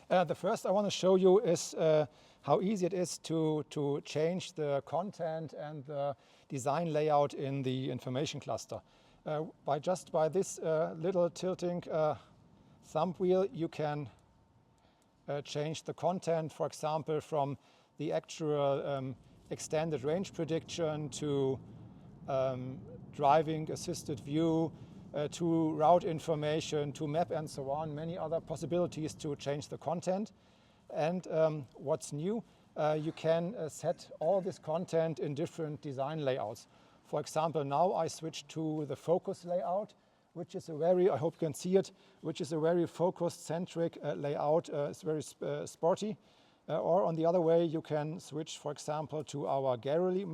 The first I want to show you is how easy it is to change the content and the design layout in the information cluster. By this little tilting thumb wheel, you can change the content, for example, from the actual extended range prediction to driving assisted view, to route information, to map and so on, many other possibilities to change the content. And what's new, you can set all this content in different design layouts. For example, now I switch to the focus layout, which is a very, I hope you can see it, which is a very focused centric layout. It's very sporty. Or on the other way, you can switch, for example, to our gallery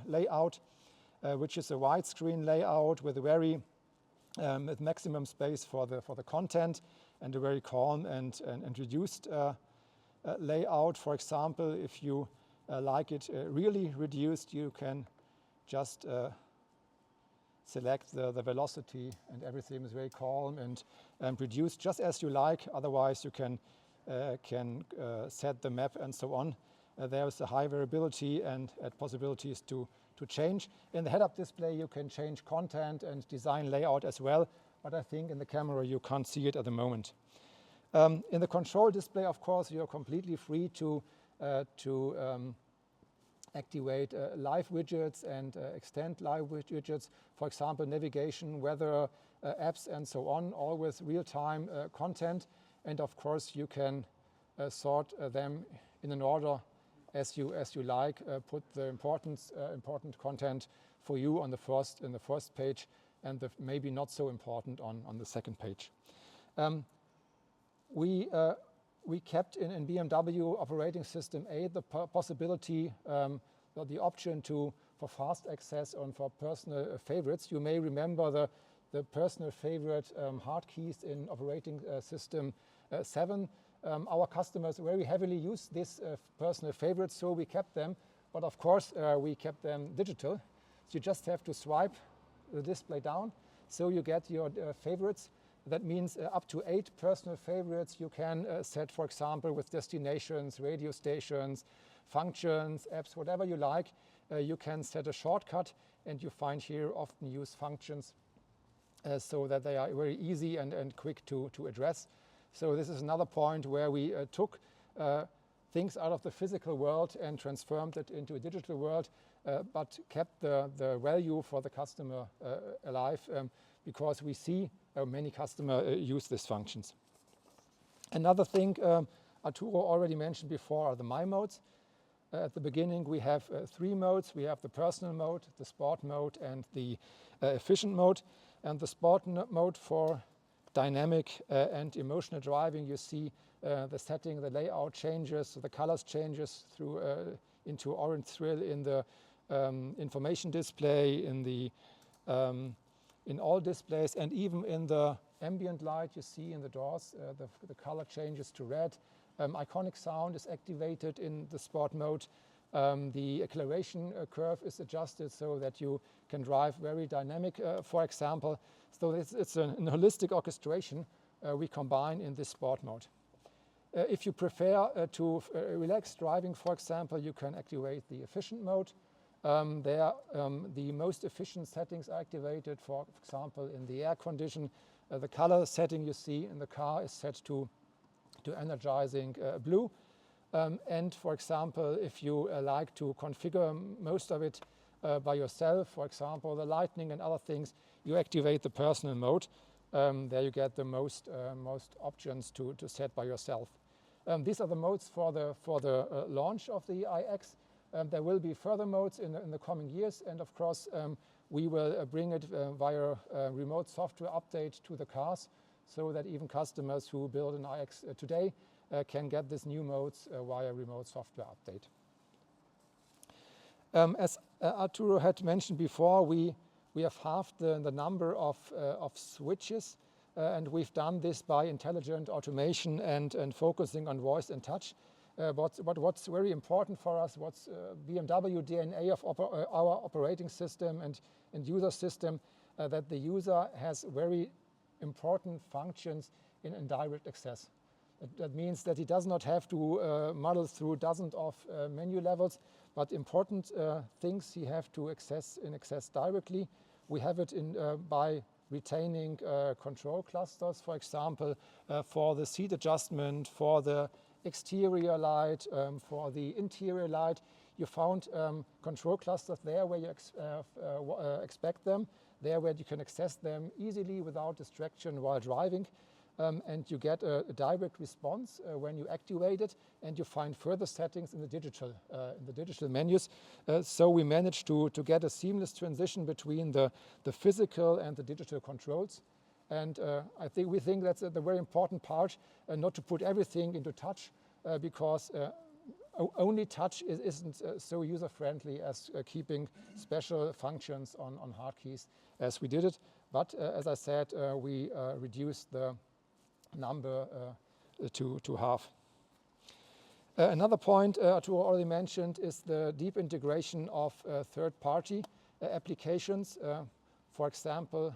layout, which is a widescreen layout with a very with maximum space for the content and a very calm and reduced layout. For example, if you like it really reduced, you can just select the velocity, and everything is very calm and reduced just as you like. Otherwise, you can set the map and so on. There's a high variability and possibilities to change. In the head-up display, you can change content and design layout as well, but I think in the camera you can't see it at the moment. In the control display, of course, you're completely free to activate live widgets and extend live widgets. For example, navigation, weather, apps, and so on, all with real-time content. And of course, you can sort them in an order as you like. Put the important content for you on in the first page, and the maybe not so important on the second page. We kept in BMW operating system 8 the possibility, the option for fast access and for personal favorites. You may remember the personal favorite hard keys in operating system 7. Our customers very heavily use this personal favorites, so we kept them. But of course, we kept them digital. So you just have to swipe the display down, so you get your favorites. That means up to 8 personal favorites you can set, for example, with destinations, radio stations, functions, apps, whatever you like. You can set a shortcut, and you find here often used functions so that they are very easy and quick to address. So this is another point where we took things out of the physical world and transformed it into a digital world, but kept the value for the customer alive, because we see many customers use these functions. Another thing Arturo already mentioned before are the My modes. At the beginning we have 3 modes. We have the personal mode, the sport mode, and the efficient mode. And the sport mode for dynamic and emotional driving, you see the setting, the layout changes, the colors changes through into orange thrill in the information display, in all displays, and even in the ambient light you see in the doors, the color changes to red. Iconic sound is activated in the sport mode. The acceleration curve is adjusted so that you can drive very dynamic, for example. So it's a holistic orchestration we combine in this sport mode. If you prefer to relax driving, for example, you can activate the efficient mode. The most efficient settings are activated, for example, in the air condition. The color setting you see in the car is set to energizing blue. And for example, if you like to configure most of it by yourself, for example, the lighting and other things, you activate the personal mode. There you get the most options to set by yourself. These are the modes for the launch of the iX. There will be further modes in the coming years, and of course we will bring it via remote software update to the cars, so that even customers who build an iX today can get these new modes via remote software update. As Arturo had mentioned before, we have halved the number of switches, and we've done this by intelligent automation and focusing on voice and touch. But what's very important for us, what's BMW DNA of our operating system and user system, that the user has very important functions in direct access. That means that he does not have to muddle through dozens of menu levels, but important things he have to access directly. We have it by retaining control clusters, for example, for the seat adjustment, for the exterior light, for the interior light. You found control clusters there where you expect them, there where you can access them easily without distraction while driving. And you get a direct response when you activate it, and you find further settings in the digital menus. So we managed to get a seamless transition between the physical and the digital controls. And we think that's the very important part, not to put everything into touch, because only touch isn't so user-friendly as keeping special functions on hard keys as we did it. But as I said, we reduced the number to half. Another point Arturo already mentioned is the deep integration of third-party applications. For example,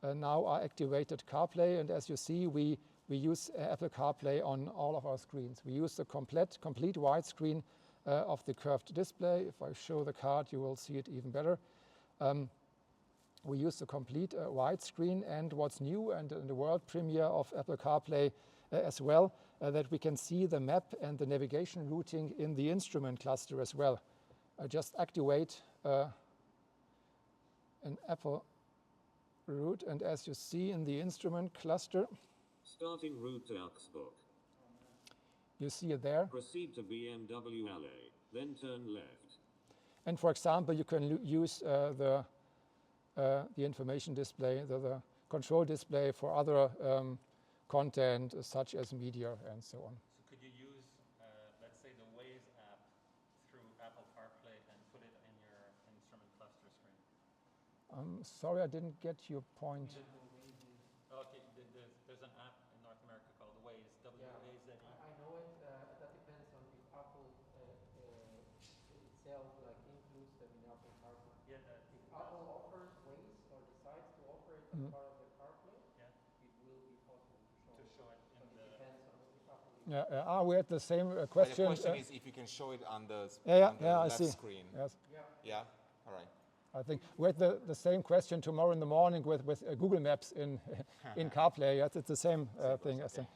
now our activated CarPlay, and as you see, we use Apple CarPlay on all of our screens. We use the complete widescreen of the curved display. If I show the card, you will see it even better. We use the complete widescreen, and what's new and the world premiere of Apple CarPlay as well, that we can see the map and the navigation routing in the instrument cluster as well. I just activate an Apple route, and as you see in the instrument cluster, starting route to Augsburg. You see it there. Proceed to BMW LA, then turn left. And for example, you can use the information display, the control display for other content such as media and so on. So could you use, let's say, the Waze app through Apple CarPlay and put it in your instrument cluster screen? I'm sorry, I didn't get your point. Okay, there's an app in North America called Waze, W-A-Z-E. I know it. That depends on if Apple itself includes them in Apple CarPlay. Yeah, if Apple offers Waze or decides to offer it as part of the CarPlay, it will be possible to show it. In but it depends on if Apple. We had the same question. The question is if you can show it on the I left see. screen. Yes. Yeah. All right. I think we had the same question tomorrow in the morning with Google Maps in CarPlay. Yes, it's the same thing. I think.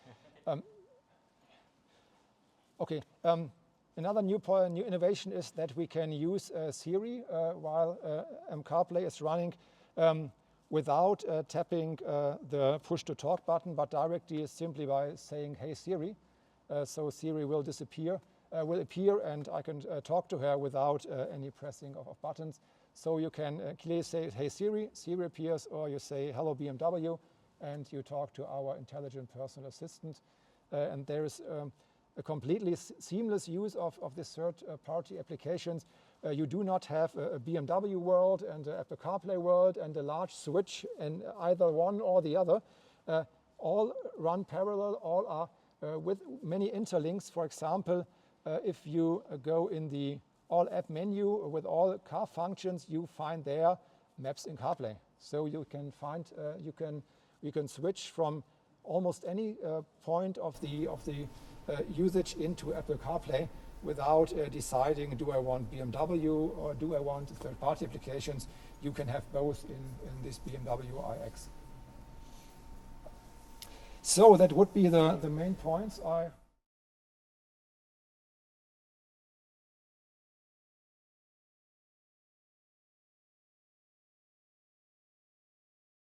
Okay. Another new innovation is that we can use Siri while CarPlay is running without tapping the push-to-talk button, but directly simply by saying, "Hey Siri." So Siri will appear, and I can talk to her without any pressing of buttons. So you can clearly say, "Hey Siri," Siri appears, or you say, "Hello BMW," and you talk to our intelligent personal assistant. And there is a completely seamless use of these third-party applications. You do not have a BMW world and an Apple CarPlay world and a large switch in either one or the other. All run parallel, all are with many interlinks. For example, if you go in the All App menu with all car functions, you find there Maps in CarPlay. So you can find you can switch from almost any point of the usage into Apple CarPlay without deciding, do I want BMW or do I want third-party applications? You can have both in this BMW iX. So that would be the main points I